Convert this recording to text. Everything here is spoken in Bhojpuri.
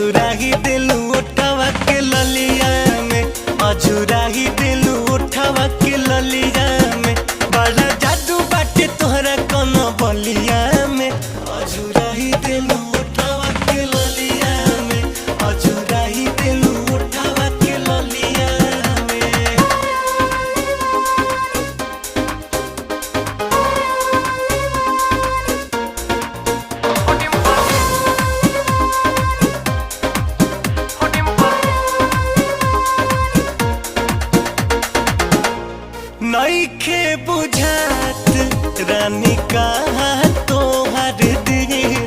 अझुराही दिलू उठावा के ललिया में, अझुराही दिलू उठावा के ललिया में। बड़ा जादू बाटे तोहरा कोनो बलिया में, अझुराही दिलू उठावा के ललिया में, अझुराही दिलू उठावा के ललिया में। नइखे बुझात रानी कहाँ तोहर दिल